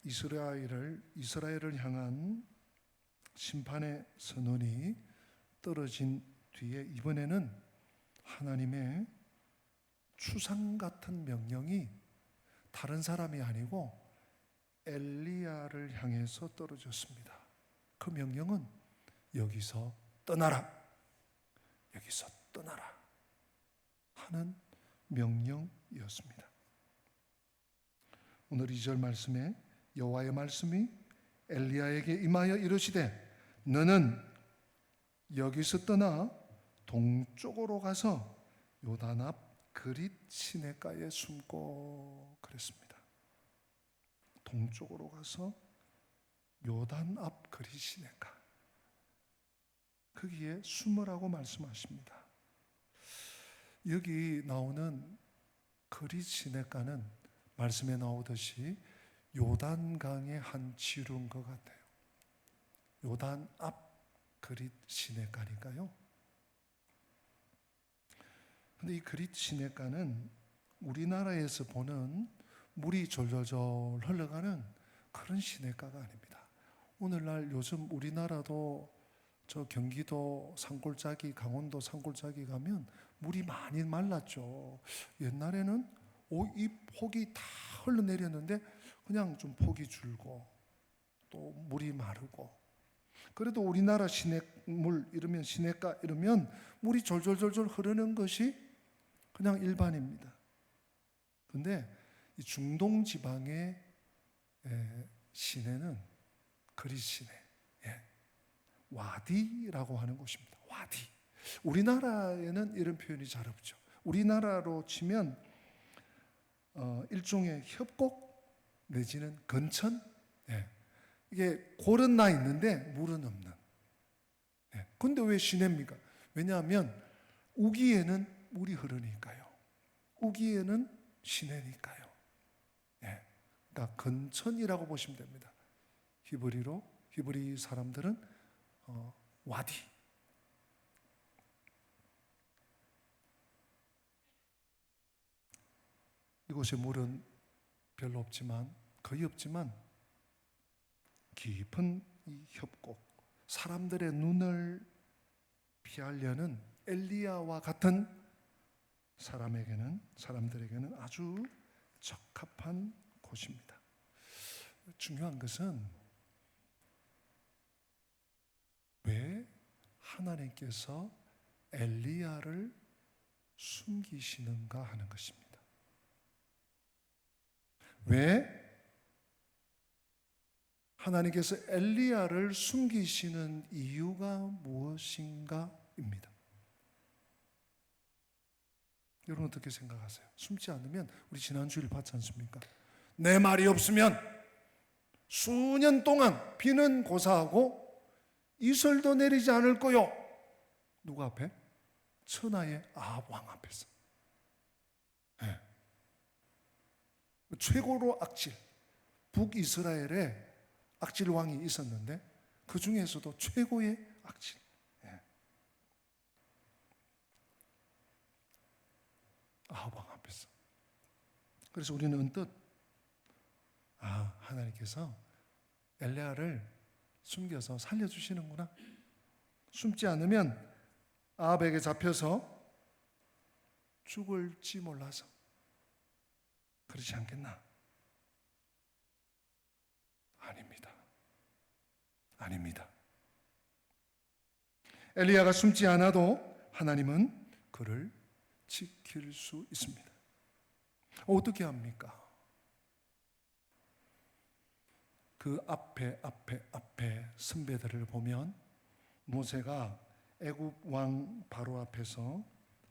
이스라엘을 향한 심판의 선언이 떨어진 뒤에 이번에는 하나님의 추상 같은 명령이 다른 사람이 아니고 엘리야를 향해서 떨어졌습니다. 그 명령은 여기서 떠나라, 여기서 떠나라 하는 명령이었습니다. 오늘 2절 말씀에 여호와의 말씀이 엘리야에게 임하여 이르시되 너는 여기서 떠나 동쪽으로 가서 요단 앞 그릿 시내가에 숨고 그랬습니다. 동쪽으로 가서 요단 앞 그릿 시내가, 거기에 숨으라고 말씀하십니다. 여기 나오는 그릿 시내가는 말씀에 나오듯이 요단강의 한 지류인 것 같아요. 요단 앞 그릿 시내가니까요. 근데 이 그릿 시내가는 우리나라에서 보는 물이 졸졸졸 흘러가는 그런 시내가가 아닙니다. 오늘날 요즘 우리나라도 저 경기도 산골짜기, 강원도 산골짜기 가면 물이 많이 말랐죠. 옛날에는 이 폭이 다 흘러내렸는데 그냥 좀 폭이 줄고 또 물이 마르고, 그래도 우리나라 시냇물 이러면, 시냇가 이러면 물이 졸졸졸졸 흐르는 것이 그냥 일반입니다. 근데 이 중동 지방의 시내는 그릿 시내, 와디라고 하는 곳입니다. 와디. 우리나라에는 이런 표현이 잘 없죠. 우리나라로 치면 일종의 협곡 내지는 건천, 이게 골은 나 있는데 물은 없는. 근데 왜 시내입니까? 왜냐하면 우기에는 물이 흐르니까요. 우기에는 시내니까요. 그러니까 건천이라고 보시면 됩니다. 히브리 사람들은 와디. 이곳에 물은 별로 없지만, 거의 없지만 깊은 이 협곡, 사람들의 눈을 피하려는 엘리야와 같은 사람들에게는 아주 적합한 곳입니다. 중요한 것은 왜 하나님께서 엘리야를 숨기시는가 하는 것입니다. 왜 하나님께서 엘리야를 숨기시는 이유가 무엇인가입니다. 여러분 어떻게 생각하세요? 숨지 않으면, 우리 지난 주일 봤지 않습니까? 내 말이 없으면 수년 동안 비는 고사하고 이슬도 내리지 않을 거요. 누구 앞에? 천하의 아합 왕 앞에서. 최고로 악질, 북이스라엘에 악질 왕이 있었는데 그 중에서도 최고의 악질. 아합 왕 앞에서. 그래서 우리는 언뜻 하나님께서 엘리야를 숨겨서 살려주시는구나. 숨지 않으면 아합에게 잡혀서 죽을지 몰라서 그렇지 않겠나? 아닙니다. 엘리야가 숨지 않아도 하나님은 그를 지킬 수 있습니다. 어떻게 합니까? 그 앞에 선배들을 보면 모세가 애굽 왕 바로 앞에서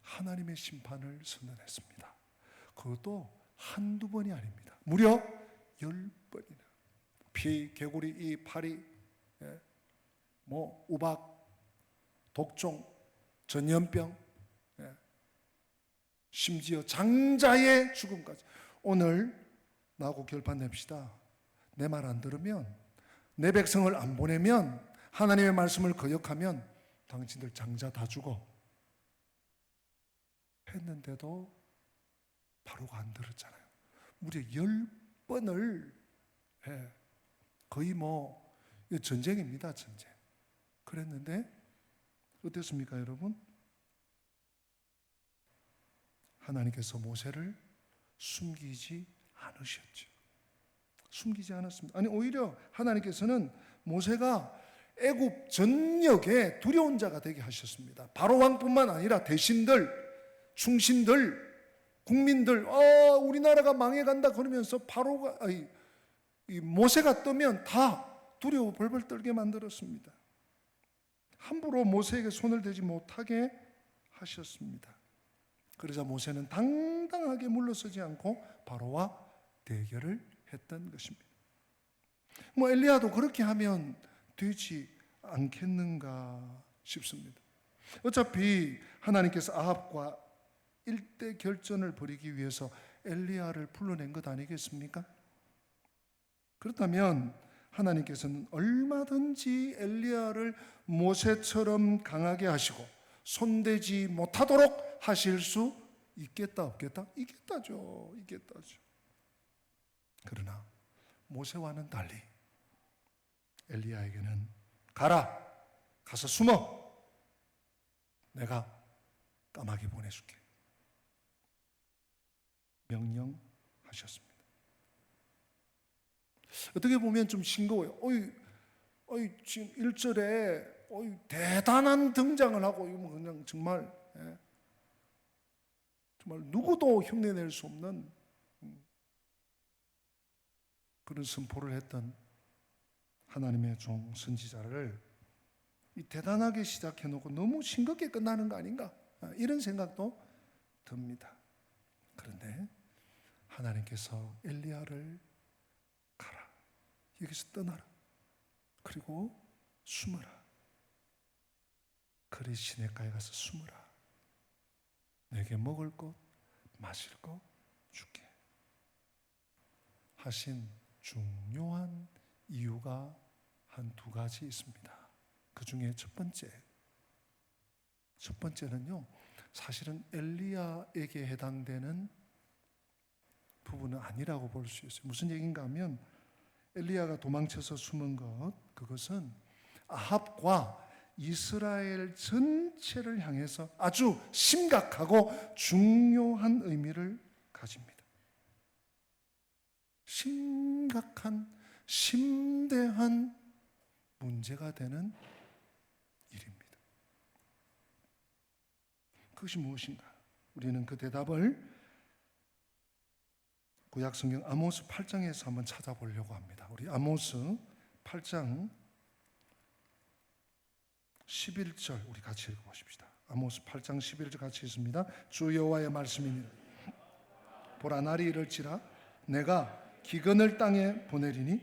하나님의 심판을 선언했습니다. 그것도 한두 번이 아닙니다. 무려 10번이나. 피, 개구리, 이 파리, 우박, 독종, 전염병, 심지어 장자의 죽음까지. 오늘 나하고 결판 냅시다. 내 말 안 들으면, 내 백성을 안 보내면, 하나님의 말씀을 거역하면 당신들 장자 다 죽어. 했는데도 바로가 안 들었잖아요. 무려 10번을 거의 이거 전쟁입니다, 전쟁. 그랬는데 어땠습니까, 여러분? 하나님께서 모세를 숨기지 않으셨죠. 숨기지 않았습니다. 아니, 오히려 하나님께서는 모세가 애굽 전역에 두려운 자가 되게 하셨습니다. 바로 왕뿐만 아니라 대신들, 충신들, 국민들, 우리나라가 망해간다 그러면서 이 모세가 뜨면 다 두려워 벌벌 떨게 만들었습니다. 함부로 모세에게 손을 대지 못하게 하셨습니다. 그러자 모세는 당당하게 물러서지 않고 바로와 대결을 했던 것입니다. 엘리야도 그렇게 하면 되지 않겠는가 싶습니다. 어차피 하나님께서 아합과 일대 결전을 벌이기 위해서 엘리야를 불러낸 것 아니겠습니까? 그렇다면 하나님께서는 얼마든지 엘리야를 모세처럼 강하게 하시고 손대지 못하도록 하실 수 있겠다 없겠다? 있겠다죠. 그러나 모세와는 달리 엘리야에게는 가서 숨어. 내가 까마귀 보내줄게. 명령하셨습니다. 어떻게 보면 좀 싱거워요. 지금 1절에 대단한 등장을 하고 그냥 정말 누구도 흉내낼 수 없는 그런 선포를 했던 하나님의 종 선지자를 대단하게 시작해놓고 너무 싱겁게 끝나는 거 아닌가, 이런 생각도 듭니다. 그런데 하나님께서 엘리야를 가라, 여기서 떠나라, 그리고 숨어라, 그리 시냇가에 가서 숨어라, 내게 먹을 것 마실 것 줄게 하신 중요한 이유가 한 두 가지 있습니다. 그 중에 첫 번째는요, 사실은 엘리야에게 해당되는 부분은 아니라고 볼 수 있어요. 무슨 얘기인가 하면 엘리야가 도망쳐서 숨은 그것은 아합과 이스라엘 전체를 향해서 아주 심각하고 중요한 의미를 가집니다. 심각한, 심대한 문제가 되는 일입니다. 그것이 무엇인가? 우리는 그 대답을 구약성경 아모스 8장에서 한번 찾아보려고 합니다. 우리 아모스 8장 11절 우리 같이 읽어보십시다. 아모스 8장 11절 같이 읽습니다. 주 여호와의 말씀이니 보라, 날이 이를지라 내가 기근을 땅에 보내리니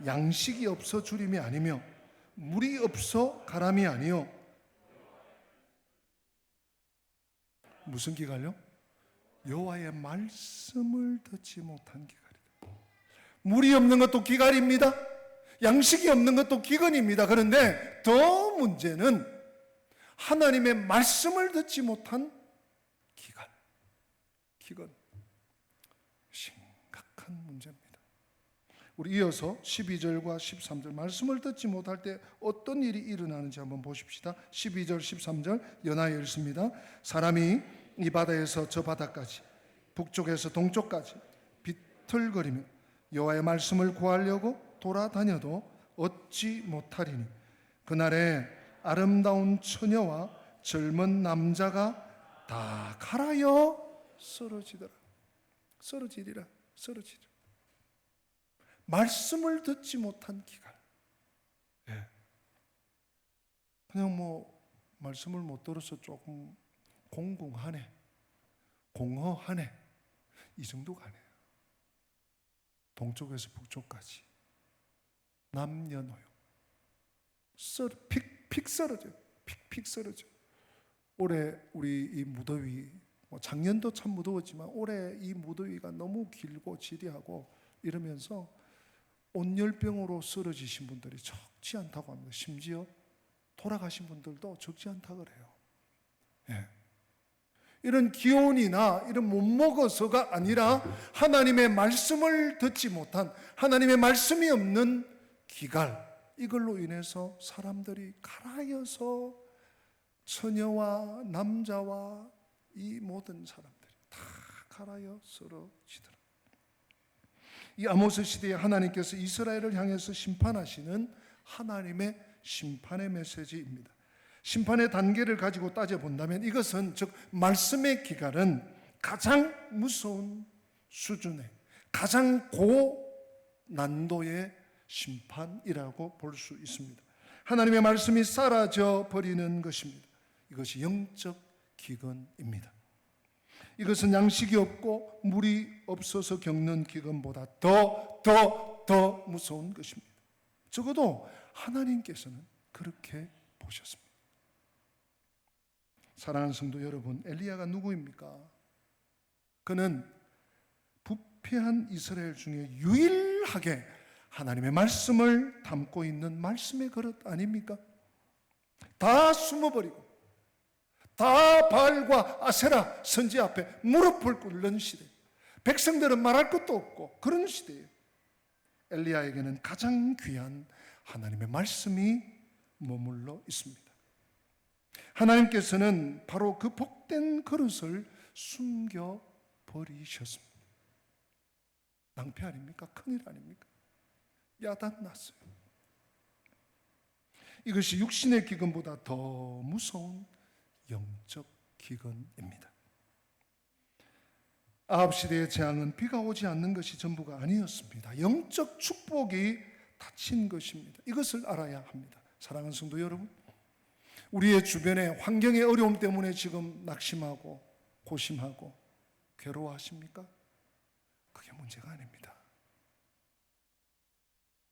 양식이 없어 주림이 아니며 물이 없어 가람이 아니요. 무슨 기갈요? 여호와의 말씀을 듣지 못한 기갈이다. 물이 없는 것도 기갈입니다. 양식이 없는 것도 기근입니다. 그런데 더 문제는 하나님의 말씀을 듣지 못한 기근. 심각한 문제입니다. 우리 이어서 12절과 13절 말씀을 듣지 못할 때 어떤 일이 일어나는지 한번 보십시다. 12절 13절 연하여 읽습니다. 사람이 이 바다에서 저 바다까지, 북쪽에서 동쪽까지 비틀거리며 여호와의 말씀을 구하려고 돌아다녀도 얻지 못하리니 그날에 아름다운 처녀와 젊은 남자가 다 갈아여 쓰러지리라. 말씀을 듣지 못한 기간. 그냥 말씀을 못 들어서 조금 공허하네, 이 정도가 아니에요. 동쪽에서 북쪽까지 남녀노소 픽 쓰러져요. 올해 우리 이 무더위, 작년도 참 무더웠지만 올해 이 무더위가 너무 길고 지리하고 이러면서 온열병으로 쓰러지신 분들이 적지 않다고 합니다. 심지어 돌아가신 분들도 적지 않다고 그래요. 이런 기온이나 이런 못 먹어서가 아니라 하나님의 말씀을 듣지 못한, 하나님의 말씀이 없는 기갈, 이걸로 인해서 사람들이 가라여서 처녀와 남자와 이 모든 사람들이 다 가라여 쓰러지더라. 이 아모스 시대에 하나님께서 이스라엘을 향해서 심판하시는 하나님의 심판의 메시지입니다. 심판의 단계를 가지고 따져본다면 이것은 즉 말씀의 기갈은 가장 무서운 수준의 가장 고난도의 심판이라고 볼 수 있습니다. 하나님의 말씀이 사라져 버리는 것입니다. 이것이 영적 기근입니다. 이것은 양식이 없고 물이 없어서 겪는 기근보다 더 무서운 것입니다. 적어도 하나님께서는 그렇게 보셨습니다. 사랑하는 성도 여러분, 엘리야가 누구입니까? 그는 부패한 이스라엘 중에 유일하게 하나님의 말씀을 담고 있는 말씀의 그릇 아닙니까? 다 숨어버리고 다 바알과 아세라 선지 앞에 무릎을 꿇는 시대, 백성들은 말할 것도 없고 그런 시대예요. 엘리야에게는 가장 귀한 하나님의 말씀이 머물러 있습니다. 하나님께서는 바로 그 복된 그릇을 숨겨버리셨습니다. 낭패 아닙니까? 큰일 아닙니까? 야단 났어요. 이것이 육신의 기근보다 더 무서운 영적 기근입니다. 아합 시대의 재앙은 비가 오지 않는 것이 전부가 아니었습니다. 영적 축복이 닫힌 것입니다. 이것을 알아야 합니다. 사랑하는 성도 여러분, 우리의 주변에 환경의 어려움 때문에 지금 낙심하고 고심하고 괴로워하십니까? 그게 문제가 아닙니다.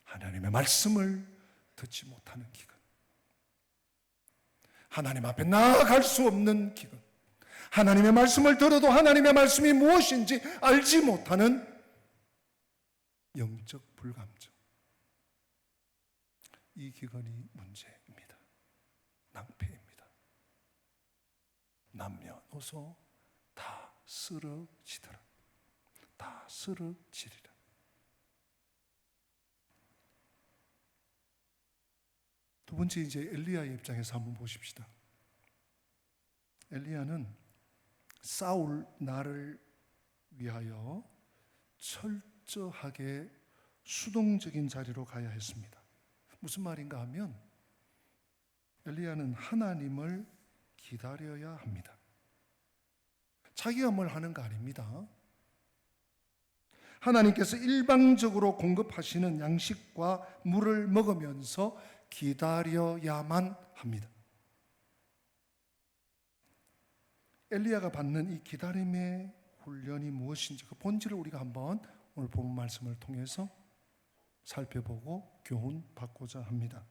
하나님의 말씀을 듣지 못하는 기근, 하나님 앞에 나아갈 수 없는 기근, 하나님의 말씀을 들어도 하나님의 말씀이 무엇인지 알지 못하는 영적 불감정, 이 기근이 문제입니다. 낭패입니다. 남녀노소 다 쓰러지더라. 다 쓰러지리라. 두 번째, 이제 엘리야의 입장에서 한번 보십시다. 엘리야는 싸울 날을 위하여 철저하게 수동적인 자리로 가야 했습니다. 무슨 말인가 하면 엘리야는 하나님을 기다려야 합니다. 자기가 뭘 하는 거 아닙니다. 하나님께서 일방적으로 공급하시는 양식과 물을 먹으면서 기다려야만 합니다. 엘리야가 받는 이 기다림의 훈련이 무엇인지 그 본질을 우리가 한번 오늘 본 말씀을 통해서 살펴보고 교훈 받고자 합니다.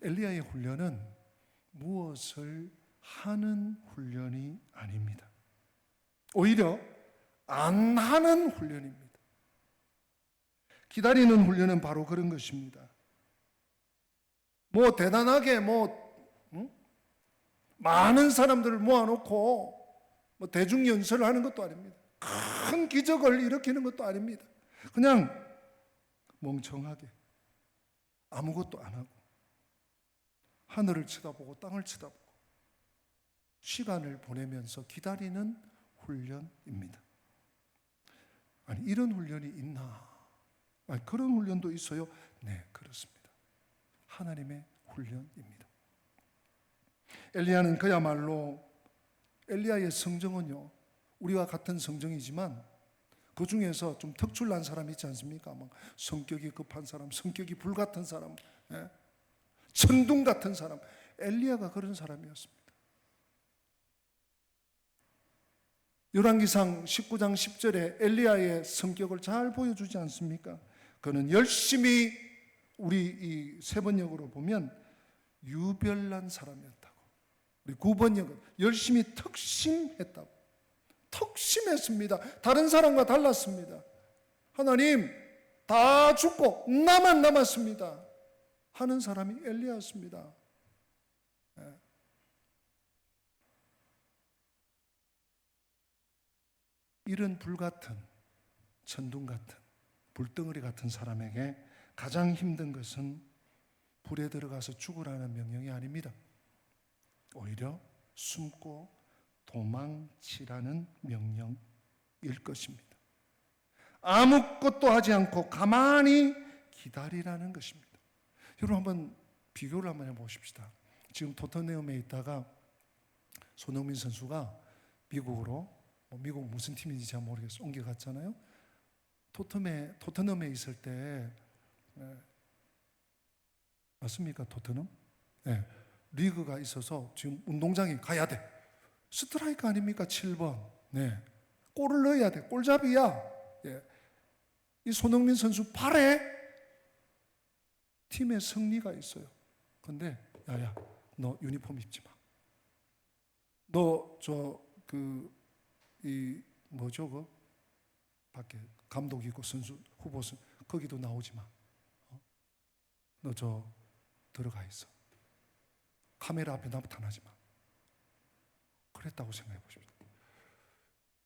엘리야의 훈련은 무엇을 하는 훈련이 아닙니다. 오히려 안 하는 훈련입니다. 기다리는 훈련은 바로 그런 것입니다. 대단하게 많은 사람들을 모아놓고 대중연설을 하는 것도 아닙니다. 큰 기적을 일으키는 것도 아닙니다. 그냥 멍청하게 아무것도 안 하고 하늘을 쳐다보고 땅을 쳐다보고 시간을 보내면서 기다리는 훈련입니다. 아니, 이런 훈련이 있나? 아니, 그런 훈련도 있어요? 네, 그렇습니다. 하나님의 훈련입니다. 엘리야는 그야말로, 엘리야의 성정은요, 우리와 같은 성정이지만 그 중에서 좀 특출난 사람이 있지 않습니까? 성격이 급한 사람, 성격이 불같은 사람, 천둥 같은 사람. 엘리야가 그런 사람이었습니다. 열왕기상 19장 10절에 엘리야의 성격을 잘 보여주지 않습니까? 그는 열심히, 우리 이 세 번역으로 보면 유별난 사람이었다고, 우리 9번역은 열심히 특심했다고. 특심했습니다. 다른 사람과 달랐습니다. 하나님, 다 죽고 나만 남았습니다 하는 사람이 엘리야였습니다. 이런 불같은, 천둥 같은, 불덩어리 같은 사람에게 가장 힘든 것은 불에 들어가서 죽으라는 명령이 아닙니다. 오히려 숨고 도망치라는 명령일 것입니다. 아무것도 하지 않고 가만히 기다리라는 것입니다. 여러분 한번 비교를 한번 해보십시다. 지금 토트넘에 있다가 손흥민 선수가 미국으로, 미국 무슨 팀인지 잘 모르겠어요, 옮겨갔잖아요. 토트넘에 있을 때, 맞습니까? 토트넘? 네. 리그가 있어서 지금 운동장에 가야 돼. 스트라이크 아닙니까? 7번. 네. 골을 넣어야 돼. 골잡이야. 예. 이 손흥민 선수 발에 팀의 승리가 있어요. 근데 야야, 너 유니폼 입지 마. 너 밖에 감독이고 선수 후보 거기도 나오지 마. 너 들어가 있어. 카메라 앞에 나타나지 마. 그랬다고 생각해 보십시오.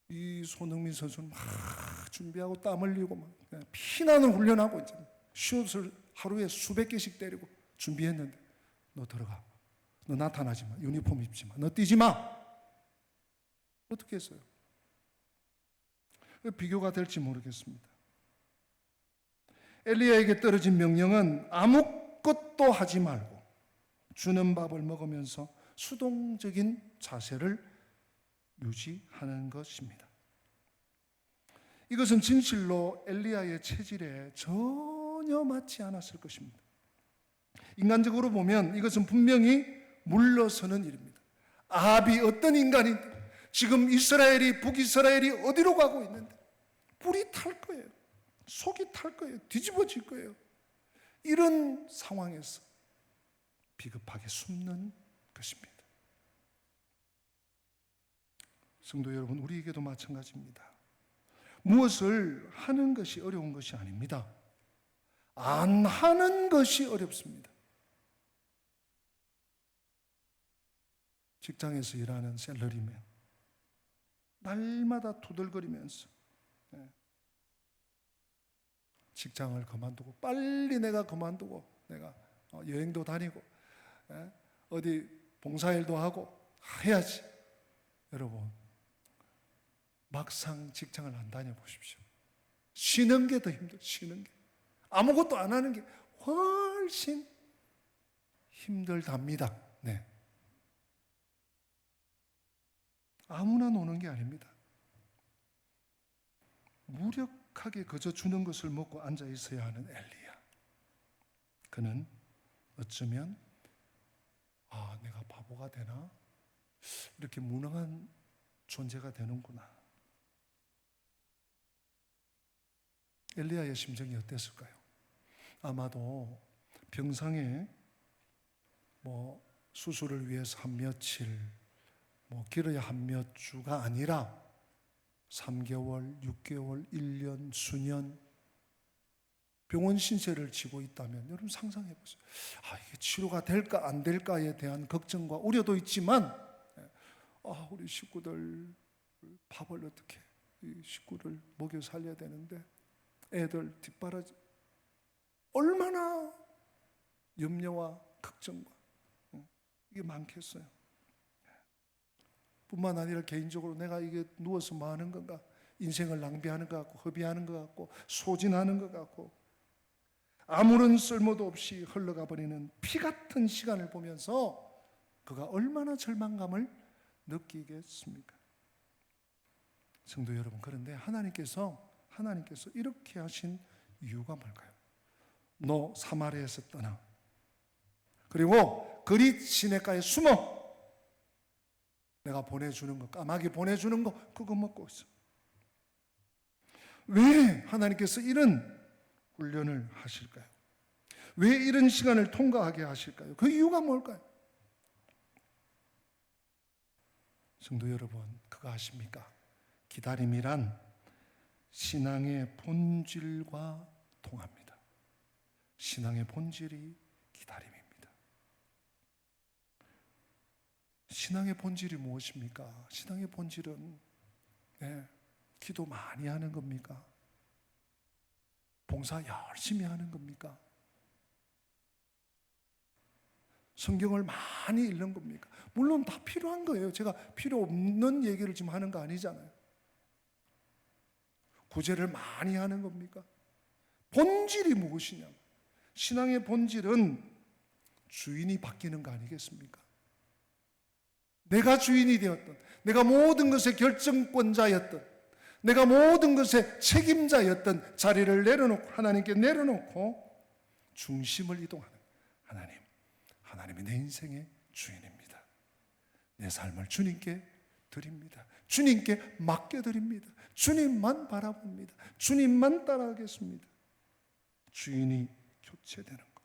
이 손흥민 선수는 막 준비하고 땀 흘리고 막 피나는 훈련하고 이제 슛을 하루에 수백 개씩 때리고 준비했는데 너 들어가. 너 나타나지 마. 유니폼 입지 마. 너 뛰지 마. 어떻게 했어요? 비교가 될지 모르겠습니다. 엘리야에게 떨어진 명령은 아무것도 하지 말고 주는 밥을 먹으면서 수동적인 자세를 유지하는 것입니다. 이것은 진실로 엘리야의 체질에 전혀 맞지 않았을 것입니다. 인간적으로 보면 이것은 분명히 물러서는 일입니다. 아합이 어떤 인간인데 지금 북이스라엘이 어디로 가고 있는데 불이 탈 거예요. 속이 탈 거예요. 뒤집어질 거예요. 이런 상황에서 비겁하게 숨는 것입니다. 성도 여러분, 우리에게도 마찬가지입니다. 무엇을 하는 것이 어려운 것이 아닙니다. 안 하는 것이 어렵습니다. 직장에서 일하는 샐러리맨, 날마다 투덜거리면서 직장을 그만두고 빨리 내가 그만두고 내가 여행도 다니고 어디 봉사일도 하고 해야지. 여러분, 막상 직장을 안 다녀보십시오. 쉬는 게 더 힘들어요. 쉬는 게. 아무것도 안 하는 게 훨씬 힘들답니다. 네. 아무나 노는 게 아닙니다. 무력하게 그저 주는 것을 먹고 앉아 있어야 하는 엘리야. 그는 어쩌면 내가 바보가 되나? 이렇게 무능한 존재가 되는구나. 엘리야의 심정이 어땠을까요? 아마도 병상에 수술을 위해서 한 며칠, 길어야 한 몇 주가 아니라 3개월, 6개월, 1년, 수년 병원 신세를 지고 있다면 여러분 상상해 보세요. 이게 치료가 될까 안 될까에 대한 걱정과 우려도 있지만 우리 식구들 밥을 어떻게, 이 식구를 먹여 살려야 되는데 애들 뒷바라지, 얼마나 염려와 걱정과 이게 많겠어요. 뿐만 아니라 개인적으로 내가 이게 누워서 뭐 하는 건가, 인생을 낭비하는 것 같고 허비하는 것 같고 소진하는 것 같고 아무런 쓸모도 없이 흘러가 버리는 피 같은 시간을 보면서 그가 얼마나 절망감을 느끼겠습니까? 성도 여러분, 그런데 하나님께서 이렇게 하신 이유가 뭘까요? 너 사마리아에서 떠나, 그리고 그리 시냇가에 숨어. 내가 보내주는 거, 까마귀 보내주는 거, 그거 먹고 있어. 왜 하나님께서 이런 훈련을 하실까요? 왜 이런 시간을 통과하게 하실까요? 그 이유가 뭘까요? 성도 여러분, 그거 아십니까? 기다림이란 신앙의 본질과 통합니다. 신앙의 본질이 기다림입니다. 신앙의 본질이 무엇입니까? 신앙의 본질은 기도 많이 하는 겁니까? 봉사 열심히 하는 겁니까? 성경을 많이 읽는 겁니까? 물론 다 필요한 거예요. 제가 필요 없는 얘기를 지금 하는 거 아니잖아요. 구제를 많이 하는 겁니까? 본질이 무엇이냐? 신앙의 본질은 주인이 바뀌는 거 아니겠습니까? 내가 주인이 되었던, 내가 모든 것의 결정권자였던, 내가 모든 것의 책임자였던 자리를 내려놓고, 하나님께 내려놓고 중심을 이동하는 하나님이 내 인생의 주인입니다. 내 삶을 주님께 드립니다. 주님께 맡겨드립니다. 주님만 바라봅니다. 주님만 따라가겠습니다. 주인이 교체되는 것,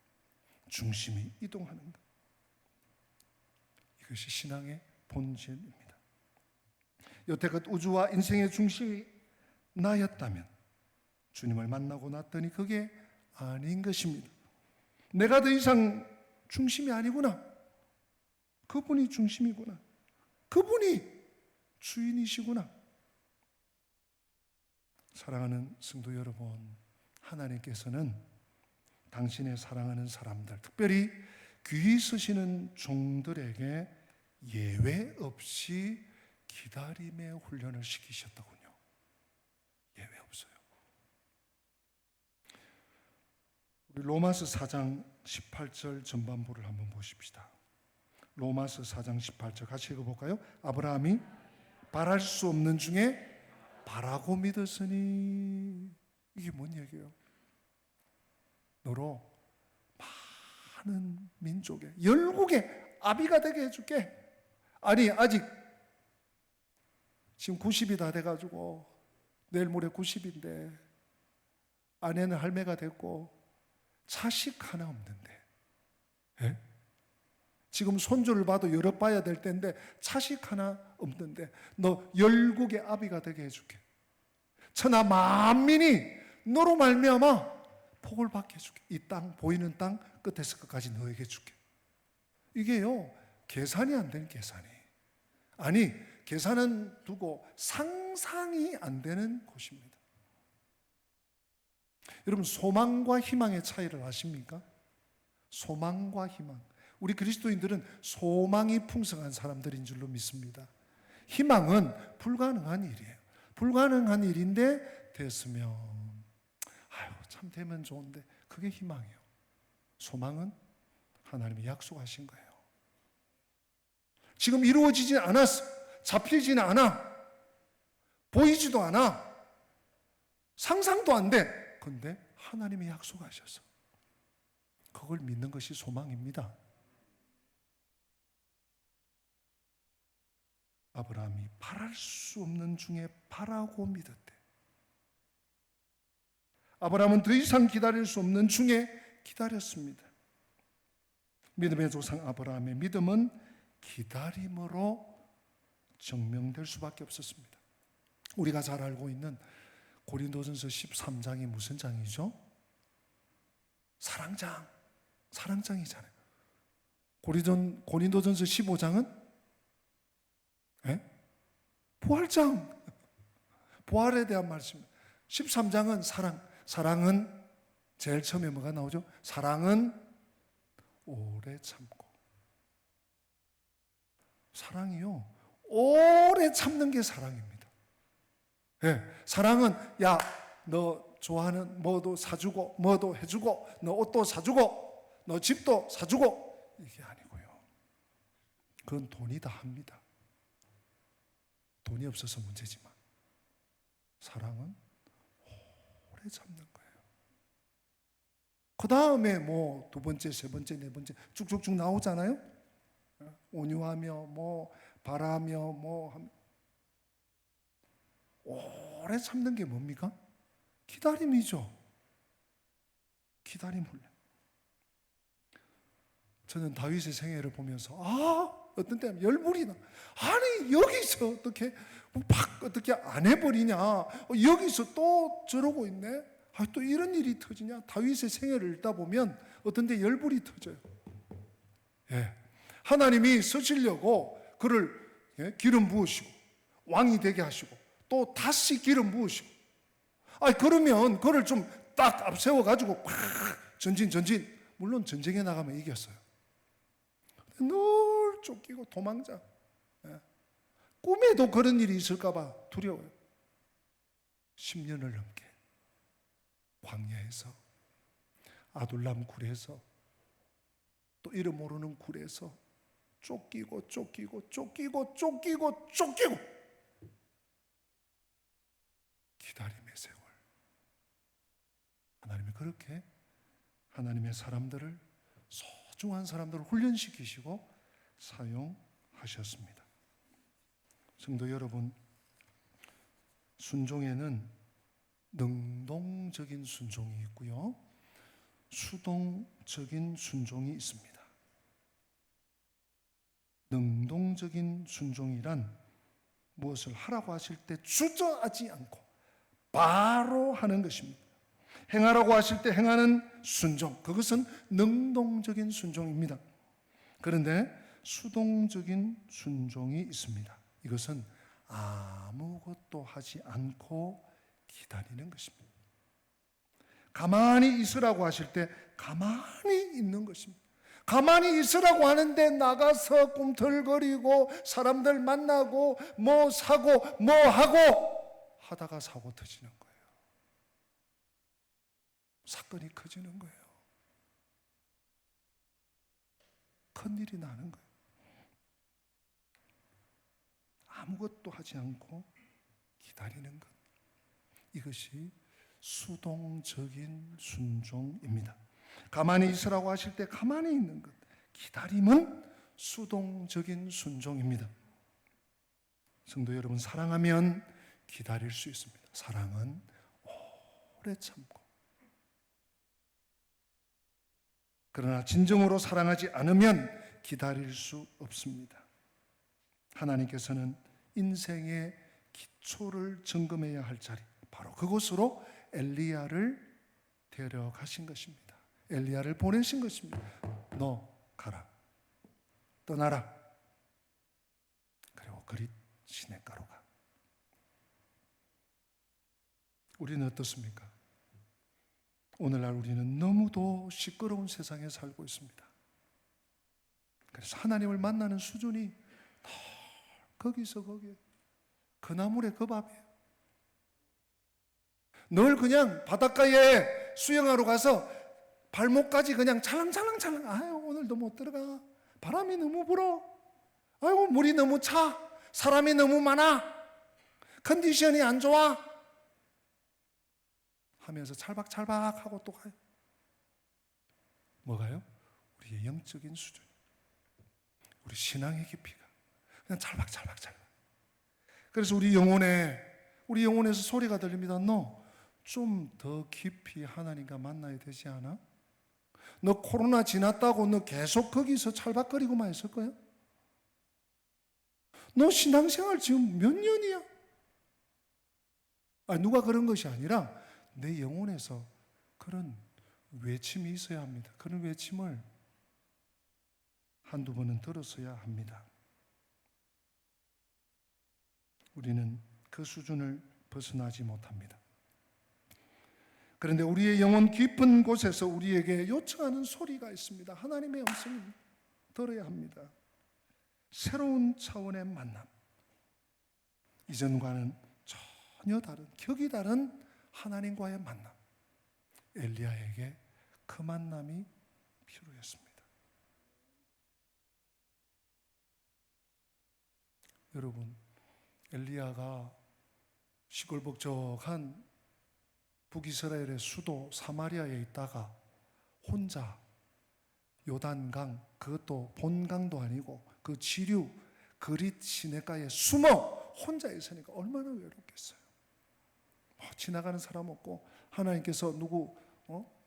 중심이 이동하는 것, 이것이 신앙의 본질입니다. 여태껏 우주와 인생의 중심이 나였다면 주님을 만나고 났더니 그게 아닌 것입니다. 내가 더 이상 중심이 아니구나. 그분이 중심이구나. 그분이 주인이시구나. 사랑하는 성도 여러분, 하나님께서는 당신의 사랑하는 사람들, 특별히 귀히 쓰시는 종들에게 예외 없이 기다림의 훈련을 시키셨더군요. 예외 없어요. 우리 로마서 4장 18절 전반부를 한번 보십시다. 로마서 4장 18절 같이 읽어볼까요? 아브라함이 바랄 수 없는 중에 바라고 믿었으니, 이게 뭔 얘기예요? 너로 많은 민족의 열국의 아비가 되게 해줄게. 아니, 아직 지금 90이 다 돼가지고 내일 모레 90인데 아내는 할매가 됐고 자식 하나 없는데, 예? 지금 손주를 봐도 여러 봐야 될 텐데 자식 하나 없는데 너 열국의 아비가 되게 해줄게. 천하 만민이 너로 말미암아 복을 받게 해줄게. 이 땅, 보이는 땅 끝에서 끝까지 너에게 줄게. 이게요, 계산이 안 되는 계산이. 아니, 계산은 두고 상상이 안 되는 곳입니다. 여러분, 소망과 희망의 차이를 아십니까? 소망과 희망. 우리 그리스도인들은 소망이 풍성한 사람들인 줄로 믿습니다. 희망은 불가능한 일이에요. 불가능한 일인데 됐으면, 아유, 참 되면 좋은데, 그게 희망이에요. 소망은 하나님이 약속하신 거예요. 지금 이루어지지 않았어. 잡히지는 않아. 보이지도 않아. 상상도 안 돼. 그런데 하나님이 약속하셔서 그걸 믿는 것이 소망입니다. 아브라함이 바랄 수 없는 중에 바라고 믿었대. 아브라함은 더 이상 기다릴 수 없는 중에 기다렸습니다. 믿음의 조상 아브라함의 믿음은 기다림으로 증명될 수밖에 없었습니다. 우리가 잘 알고 있는 고린도전서 13장이 무슨 장이죠? 사랑장이잖아요. 고린도전서 15장은 부활장, 부활에 대한 말씀. 13장은 사랑은 제일 처음에 뭐가 나오죠? 사랑은 오래 참고. 사랑이요, 오래 참는 게 사랑입니다. 네, 사랑은 야, 너 좋아하는 뭐도 사주고, 뭐도 해주고, 너 옷도 사주고, 너 집도 사주고, 이게 아니고요. 그건 돈이 다 합니다. 돈이 없어서 문제지만 사랑은 오래 참는 거예요. 그 다음에 뭐 두 번째, 세 번째, 네 번째 쭉쭉쭉 나오잖아요. 온유하며 뭐 바라며 뭐 오래 참는 게 뭡니까? 기다림이죠. 기다림 훈련. 저는 다윗의 생애를 보면서 어떤 때는 열불이 나. 아니, 여기서 어떻게 안 해버리냐. 여기서 또 저러고 있네. 또 이런 일이 터지냐. 다윗의 생애를 읽다 보면 어떤 때 열불이 터져요. 예. 하나님이 쓰시려고 그를 기름 부으시고 왕이 되게 하시고 또 다시 기름 부으시고, 그러면 그를 좀 딱 앞세워가지고 팍 전진. 물론 전쟁에 나가면 이겼어요. 늘 쫓기고 도망자. 꿈에도 그런 일이 있을까봐 두려워요. 10년을 넘게 광야에서, 아둘람 굴에서, 또 이름 모르는 굴에서 쫓기고 기다림의 세월. 하나님이 그렇게 하나님의 사람들을, 소중한 사람들을 훈련시키시고 사용하셨습니다. 성도 여러분, 순종에는 능동적인 순종이 있고요, 수동적인 순종이 있습니다. 능동적인 순종이란 무엇을 하라고 하실 때 주저하지 않고 바로 하는 것입니다. 행하라고 하실 때 행하는 순종, 그것은 능동적인 순종입니다. 그런데 수동적인 순종이 있습니다. 이것은 아무것도 하지 않고 기다리는 것입니다. 가만히 있으라고 하실 때 가만히 있는 것입니다. 가만히 있으라고 하는데 나가서 꿈틀거리고 사람들 만나고 뭐 사고 뭐 하고 하다가 사고 터지는 거예요. 사건이 커지는 거예요. 큰일이 나는 거예요. 아무것도 하지 않고 기다리는 것, 이것이 수동적인 순종입니다. 가만히 있으라고 하실 때 가만히 있는 것, 기다림은 수동적인 순종입니다. 성도 여러분, 사랑하면 기다릴 수 있습니다. 사랑은 오래 참고. 그러나 진정으로 사랑하지 않으면 기다릴 수 없습니다. 하나님께서는 인생의 기초를 점검해야 할 자리, 바로 그곳으로 엘리야를 데려가신 것입니다. 엘리야를 보내신 것입니다. 너 가라, 떠나라, 그리고 그릿 시냇가로 가. 우리는 어떻습니까? 오늘날 우리는 너무도 시끄러운 세상에 살고 있습니다. 그래서 하나님을 만나는 수준이 거기서 거기에, 그 나물에 그 밥이에요. 늘 그냥 바닷가에 수영하러 가서 발목까지 그냥 찰랑찰랑, 아유 오늘도 못 들어가, 바람이 너무 불어, 아이고 물이 너무 차, 사람이 너무 많아, 컨디션이 안 좋아 하면서 찰박찰박하고 또 가요. 뭐가요? 우리의 영적인 수준, 우리 신앙의 깊이가 그냥 찰박찰박. 그래서 우리 영혼에서 소리가 들립니다. 너 좀 더 깊이 하나님과 만나야 되지 않아? 너 코로나 지났다고 너 계속 거기서 찰박거리고만 있을 거야? 너 신앙생활 지금 몇 년이야? 누가 그런 것이 아니라 내 영혼에서 그런 외침이 있어야 합니다. 그런 외침을 한두 번은 들었어야 합니다. 우리는 그 수준을 벗어나지 못합니다. 그런데 우리의 영혼 깊은 곳에서 우리에게 요청하는 소리가 있습니다. 하나님의 음성을 들어야 합니다. 새로운 차원의 만남, 이전과는 전혀 다른, 격이 다른 하나님과의 만남. 엘리야에게 그 만남이 필요했습니다. 여러분, 엘리야가 시골벅적한 북이스라엘의 수도 사마리아에 있다가 혼자 요단강, 그것도 본강도 아니고 그 지류 그릿 시냇가에 숨어 혼자 있으니까 얼마나 외롭겠어요. 지나가는 사람 없고 하나님께서 누구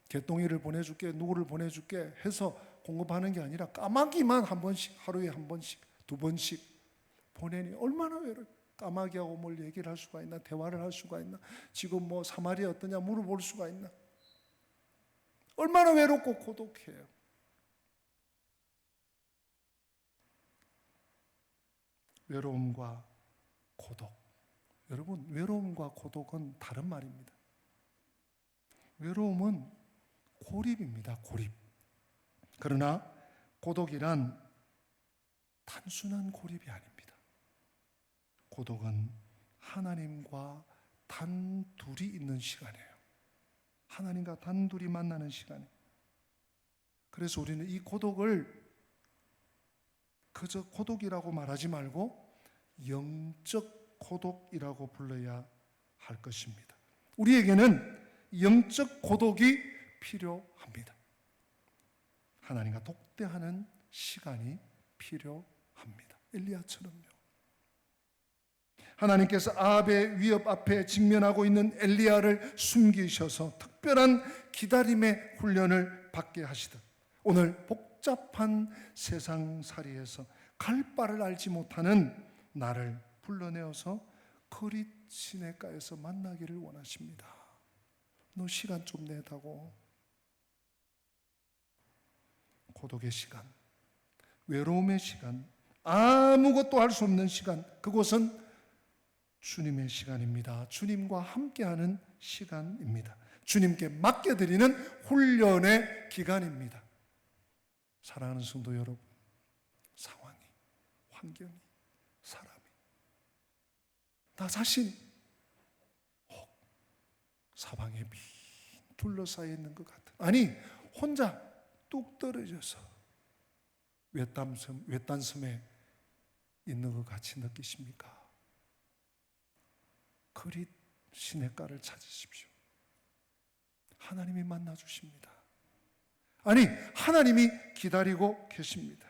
개똥이를 보내줄게, 누구를 보내줄게 해서 공급하는 게 아니라 까마귀만 한 번씩, 하루에 한 번씩, 두 번씩 보내니 얼마나 외로워요. 까마귀하고 뭘 얘기를 할 수가 있나, 대화를 할 수가 있나, 지금 뭐 사마리아 어떠냐 물어볼 수가 있나. 얼마나 외롭고 고독해요. 외로움과 고독, 여러분 외로움과 고독은 다른 말입니다. 외로움은 고립입니다. 고립. 그러나 고독이란 단순한 고립이 아닙니다. 고독은 하나님과 단둘이 있는 시간이에요. 하나님과 단둘이 만나는 시간이에요. 그래서 우리는 이 고독을 그저 고독이라고 말하지 말고 영적 고독이라고 불러야 할 것입니다. 우리에게는 영적 고독이 필요합니다. 하나님과 독대하는 시간이 필요합니다. 엘리야처럼요. 하나님께서 아합의 위협 앞에 직면하고 있는 엘리야를 숨기셔서 특별한 기다림의 훈련을 받게 하시듯 오늘 복잡한 세상살이에서 갈 바를 알지 못하는 나를 불러내어서 그릿 시냇가에서 만나기를 원하십니다. 너 시간 좀 내다고. 고독의 시간, 외로움의 시간, 아무것도 할 수 없는 시간, 그곳은 주님의 시간입니다. 주님과 함께하는 시간입니다. 주님께 맡겨드리는 훈련의 기간입니다. 사랑하는 성도 여러분, 상황이, 환경이, 사람이, 나 자신 사방에 빈 둘러싸여 있는 것 같아. 아니, 혼자 뚝 떨어져서 외딴섬에 있는 것 같이 느끼십니까? 그릿 시냇가를 찾으십시오. 하나님이 만나주십니다. 아니, 하나님이 기다리고 계십니다.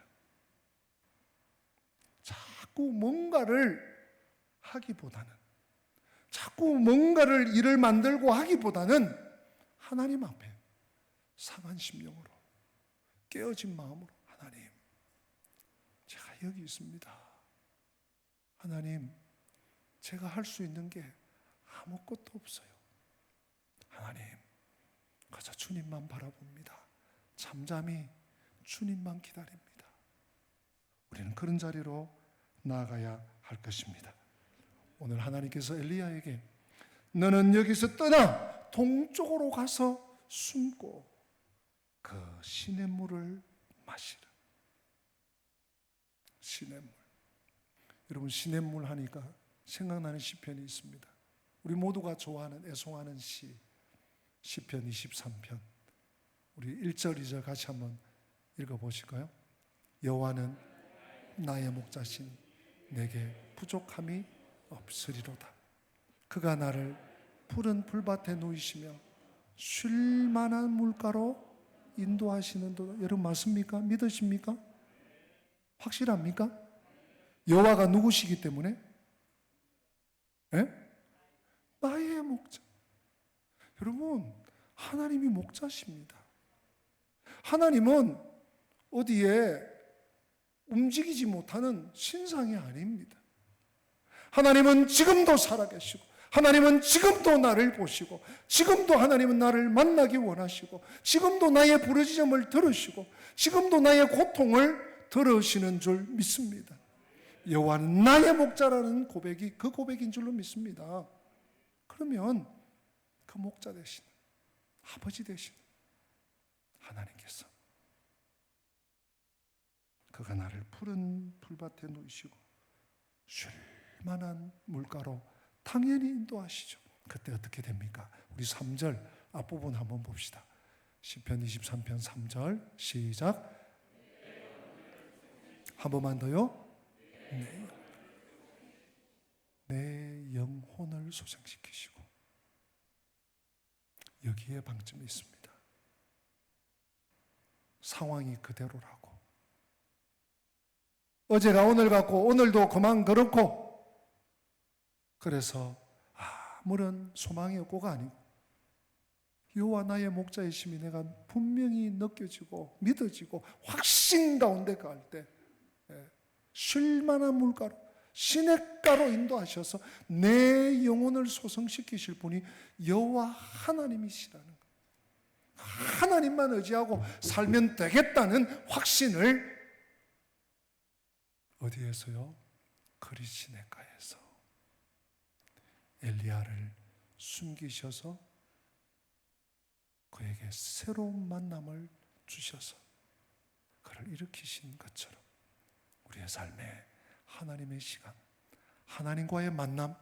자꾸 뭔가를 하기보다는, 자꾸 뭔가를 일을 만들고 하기보다는 하나님 앞에 상한 심령으로, 깨어진 마음으로, 하나님, 제가 여기 있습니다. 하나님, 제가 할 수 있는 게 아무것도 없어요. 하나님, 그저 주님만 바라봅니다. 잠잠히 주님만 기다립니다. 우리는 그런 자리로 나아가야 할 것입니다. 오늘 하나님께서 엘리야에게 너는 여기서 떠나 동쪽으로 가서 숨고 그 시냇물을 마시라. 시냇물. 여러분, 시냇물 하니까 생각나는 시편이 있습니다. 우리 모두가 좋아하는, 애송하는 시편 23편. 우리 1절, 2절 같이 한번 읽어보실까요? 여호와는 나의 목자시니 내게 부족함이 없으리로다. 그가 나를 푸른 풀밭에 누이시며 쉴 만한 물가로 인도하시는도다. 여러분 맞습니까? 믿으십니까? 확실합니까? 여호와가 누구시기 때문에? 예? 나의 목자. 여러분, 하나님이 목자십니다. 하나님은 어디에 움직이지 못하는 신상이 아닙니다. 하나님은 지금도 살아계시고, 하나님은 지금도 나를 보시고, 지금도 하나님은 나를 만나기 원하시고, 지금도 나의 부르짖음을 들으시고, 지금도 나의 고통을 들으시는 줄 믿습니다. 여호와는 나의 목자라는 고백이 그 고백인 줄로 믿습니다. 그러면 그 목자 되신, 아버지 되신 하나님께서 그가 나를 푸른 풀밭에 누이시고 쉴 만한 물가로 당연히 인도하시죠. 그때 어떻게 됩니까? 우리 3절 앞부분 한번 봅시다. 시편 23편 3절 시작. 한 번만 더요. 내 영혼을 소생시키시고. 여기에 방점이 있습니다. 상황이 그대로라고, 어제가 오늘 같고 오늘도 그만 그렇고, 그래서 아무런 소망이 없고가 아니고 여호와 나의 목자이심이 내가 분명히 느껴지고 믿어지고 확신 가운데 갈 때 쉴만한 물가로, 시냇가로 인도하셔서 내 영혼을 소성시키실 분이 여호와 하나님이시라는 거예요. 하나님만 의지하고 살면 되겠다는 확신을 어디에서요? 그릿 시냇가에서 엘리야를 숨기셔서 그에게 새로운 만남을 주셔서 그를 일으키신 것처럼 우리의 삶에 하나님의 시간, 하나님과의 만남,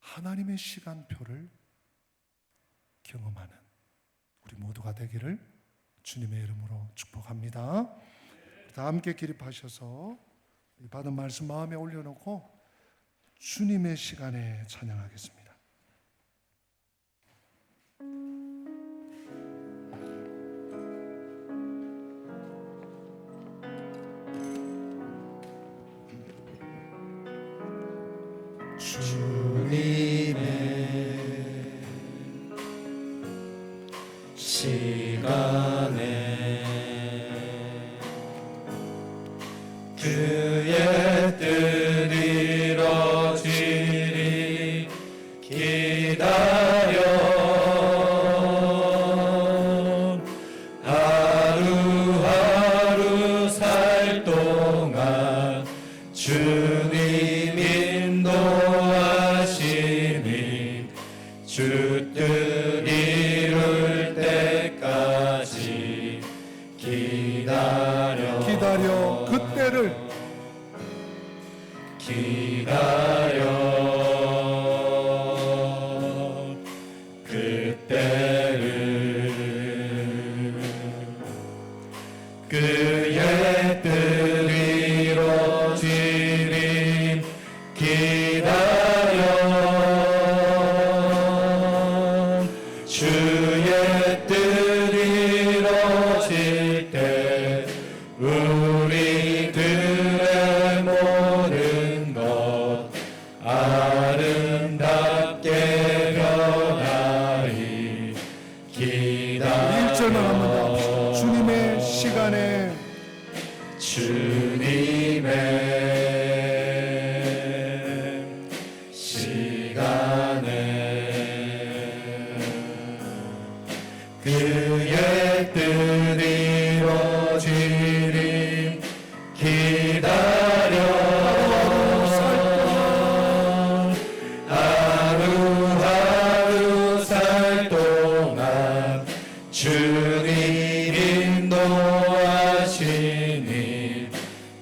하나님의 시간표를 경험하는 우리 모두가 되기를 주님의 이름으로 축복합니다. 다 함께 기립하셔서 받은 말씀 마음에 올려놓고 주님의 시간에 찬양하겠습니다. 주님의 시간에 그의 뜻 이루어지리 기다려 하루하루 살 동안 주님 인도하시니 주 뜻 이룰 때까지 기다려 그때를 그의 뜻 이루어지리 기다려 주의 뜻 이루어질 때 우리들의 모든 것 아름답게 변하리 기다려 1절만 한번 더 합시다. 주님의 시간에 그의 뜻 이루어지리 기다려 하루하루 살 동안 주님 인도하시니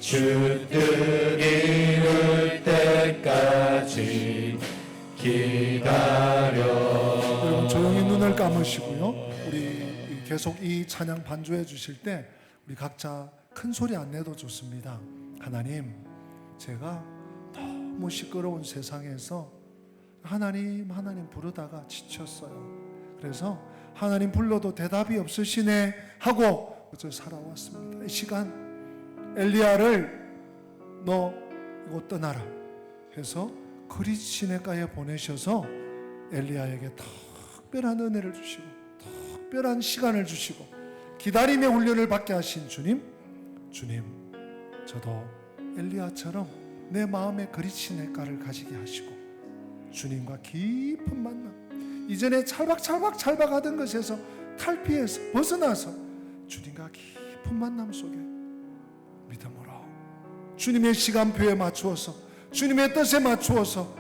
주 뜻 이룰 때까지 기다려. 여러분 조용히 눈을 감으시고요. 우리 계속 이 찬양 반주해 주실 때 우리 각자 큰 소리 안 내도 좋습니다. 하나님, 제가 너무 시끄러운 세상에서 하나님 부르다가 지쳤어요. 그래서 하나님 불러도 대답이 없으시네 하고 저 살아왔습니다. 이 시간 엘리야를 너 이곳 떠나라 해서 그릿 시내가에 보내셔서 엘리야에게 특별한 은혜를 주시고 특별한 시간을 주시고 기다림의 훈련을 받게 하신 주님, 저도 엘리야처럼 내 마음에 그릿 시내가를 가지게 하시고 주님과 깊은 만남, 이전에 찰박하던 것에서 탈피해서 벗어나서 주님과 깊은 만남 속에 믿음으로 주님의 시간표에 맞추어서 주님의 뜻에 맞추어서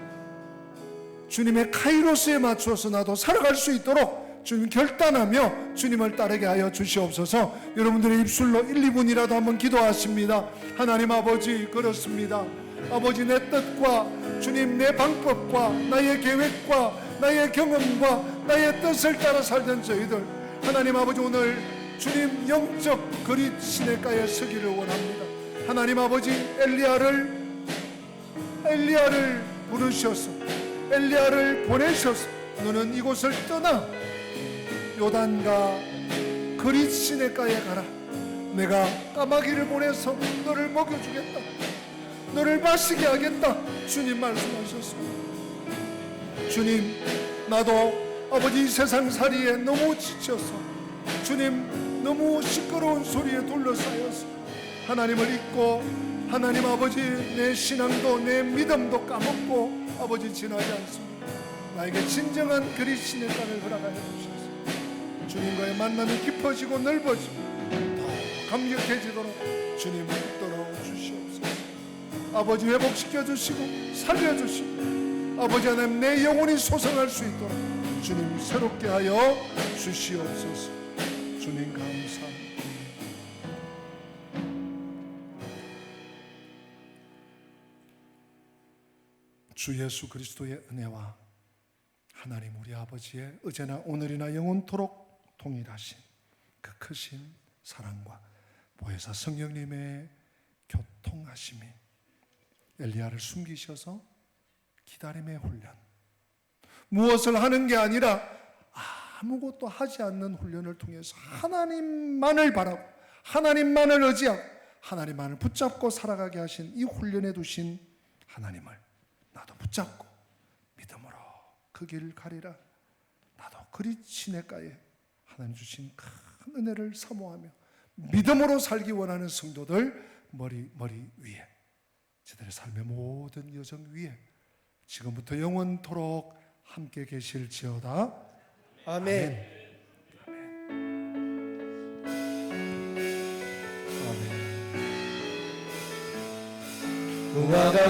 주님의 카이로스에 맞추어서 나도 살아갈 수 있도록 주님 결단하며 주님을 따르게 하여 주시옵소서. 여러분들의 입술로 1, 2분이라도 한번 기도하십니다. 하나님 아버지, 그렇습니다. 아버지, 내 뜻과 주님 내 방법과 나의 계획과 나의 경험과 나의 뜻을 따라 살던 저희들, 하나님 아버지, 오늘 주님 영적 그릿 시내가에 서기를 원합니다. 하나님 아버지, 엘리야를 부르셔서 엘리야를 보내셔서 너는 이곳을 떠나 요단과 그릿 시내가에 가라. 내가 까마귀를 보내서 너를 먹여주겠다. 너를 마시게 하겠다. 주님 말씀하셨습니다. 주님, 나도 아버지 세상살이에 너무 지쳐서 주님 너무 시끄러운 소리에 둘러싸여서 하나님을 잊고 하나님 아버지 내 신앙도 내 믿음도 까먹고 아버지 지나지 않습니다. 나에게 진정한 그릿 시내가를 허락하여 주셔서 주님과의 만남이 깊어지고 넓어지고 더 감격해지도록 주님을 붙들어 주시옵소서. 아버지, 회복시켜 주시고 살려 주시고 아버지 하나님 내 영혼이 소성할 수 있도록 주님 새롭게 하여 주시옵소서. 주님 감사합니다. 주 예수 그리스도의 은혜와 하나님 우리 아버지의 어제나 오늘이나 영원토록 동일하신 그 크신 사랑과 보혜사 성령님의 교통하심이 엘리야를 숨기셔서 기다림의 훈련, 무엇을 하는 게 아니라 아무것도 하지 않는 훈련을 통해서 하나님만을 바라고 하나님만을 의지하고 하나님만을 붙잡고 살아가게 하신 이 훈련에 두신 하나님을 나도 붙잡고 믿음으로 그 길 가리라. 나도 그리 시냇가에 하나님 주신 큰 은혜를 사모하며 믿음으로 살기 원하는 성도들 머리 위에, 저들의 삶의 모든 여정 위에 지금부터 영원토록 함께 계실지어다. 아멘. 우화가